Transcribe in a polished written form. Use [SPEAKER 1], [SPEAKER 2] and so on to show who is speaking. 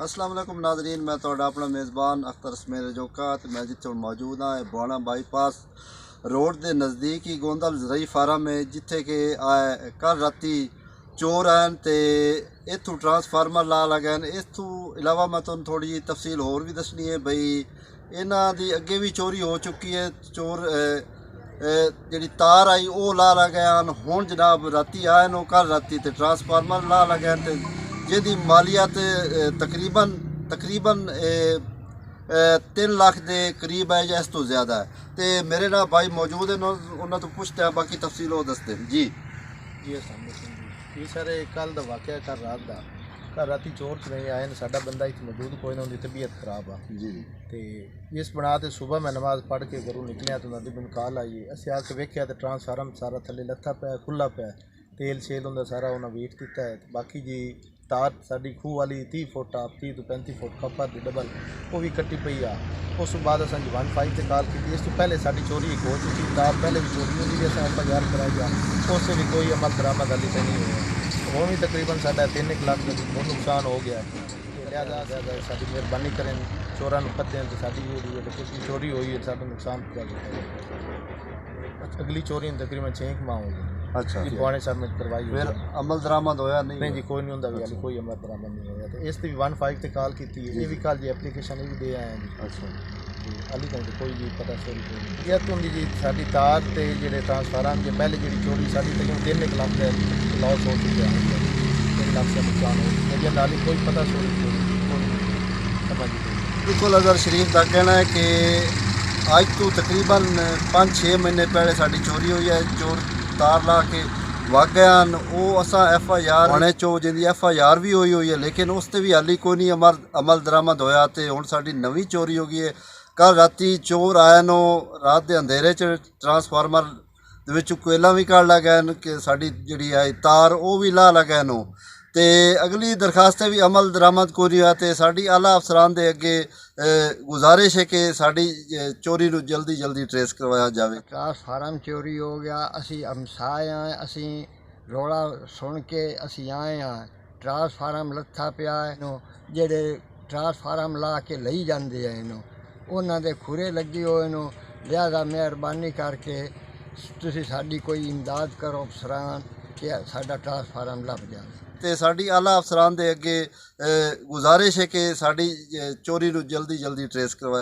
[SPEAKER 1] अस्सलाम वालेकुम नाज़रीन, मैं तुहाडा अपना मेज़बान अख्तर स्मेर जोका ते मैं जिथे मौजूद हाँ बुआना बाईपास रोड के नज़दीक ही गोंदल जरई फार्म है जिथे कि कल राती चोर हैं तो इतों ट्रांसफार्मर ला लगे। इस तू इलावा मैं तुहानू थोड़ी जी तफसील होर भी दसनी है बई इन्हां दी अगे भी चोरी हो चुकी है। चोर जी तार आई वो ला लगे हैं। हुण जनाब राती आए नो कल राती तो ट्रांसफार्मर ला लगे तो जिहदी मालियत तकरीबन तकरीबन 3 लाख के करीब है या इस तो ज़्यादा है। तो मेरे नाल भाई मौजूद है, उन्होंने तो पुछते हैं बाकी तफसील वो दसते हैं जी।
[SPEAKER 2] जी ये सर कल का वाक़या कल राती चोर नहीं आए ने साडा बंदा इत्थे मौजूद कोई ना, उनकी तबीयत खराब आ
[SPEAKER 1] जी
[SPEAKER 2] तो इस बना ते सुबह मैं नमाज पढ़ के घरों निकलिया तो नदी मैंने कॉल आई। असीं आके वेख्या तो ट्रांसफार्म सारा थले लत्था पिया खुला पिया, तेल शेल उनका सारा उन्हें वीट दिता है। बाकी जी तार साड़ी खूह वाली 30 फुट आ 30 तो 35 फुट कपर की डबल वो भी कट्टी पई आ। उस बाद असां 1-5 से कॉल की। इस तो पहले साड़ी चोरी एक हो चुकी, तार पहले भी चोरी होती थी, असां FIR कराई आ, उससे भी कोई अमल दरामद हाली तक नहीं हुआ। वो भी तकरीबन साढ़ा 3 लाख का नुकसान हो गया है। लिहाजा साड़ी मेहरबानी करें, चोरां नूं पत्तें तो साड़ी चोरी हुई है, साड़ा नुकसान किया गया। अगली चोरी तकरीबन 6 माह हो गए।
[SPEAKER 1] अच्छा
[SPEAKER 2] जी पुराने सबमिट करवाई
[SPEAKER 1] फिर अमल दरामद होया नहीं
[SPEAKER 2] जी कोई नहीं होंदा भी हाली कोई अमल दरामद नहीं होया। तो इस भी 1-5 से कॉल की थी, ये भी कल जी एप्लीकेशन भी दे आए हैं जी।
[SPEAKER 1] अच्छा
[SPEAKER 2] जी हाली तक कोई भी पता चोरी कोई ये तो जी साड़ी तार ते जेडे ट्रांसफार्मर जे पहले जी चोरी साड़ी तक 3 लाख का लॉस हो चुका है, 3 लाख का नुकसान हो गया। ये हाली कोई पता चोरी समझ
[SPEAKER 1] बिल्कुल अगर शरीफ का कहना है कि अज तो तकरीबन 5-6 महीने पहले साड़ी चोरी हुई है। चोर तार ला के वग गए हैं, वो असा FIR होने चो जिंदी FIR भी हुई है, लेकिन उस पर भी हाली कोई नहीं अमल दरामद होया। तो हुण साडी नवीं चोरी हो गई है। कल राती चोर आए नो रात के अंधेरे च ट्रांसफार्मर दे विच कोयला भी कढ लगे कि साडी जिहड़ी है तार वो भी ला लगे नो। तो अगली दरखास्तें भी अमल दरामद कोई नहीं हुआ। तो साड़ी आला अफसरान के अगे गुजारिश है कि साड़ी चोरी नूं जल्दी जल्दी ट्रेस करवाया जाए।
[SPEAKER 3] ट्रांसफार्म चोरी हो गया, असी हमसाए हैं, असी रौला सुन के असी आए हैं। ट्रांसफार्म लत्था पिया है, जेडे ट्रांसफार्म ला के लई जाते हैं उन्हों के खुरे लगे हुए नो। लिहाजा मेहरबानी करके तुसी साडी कोई इमदाद करो अफसरान कि साडा ट्रांसफार्म लभ जाए।
[SPEAKER 1] तो साड़ी आला अफसरान के अगे गुजारिश है कि साड़ी चोरी नूं जल्दी जल्दी ट्रेस करवाया।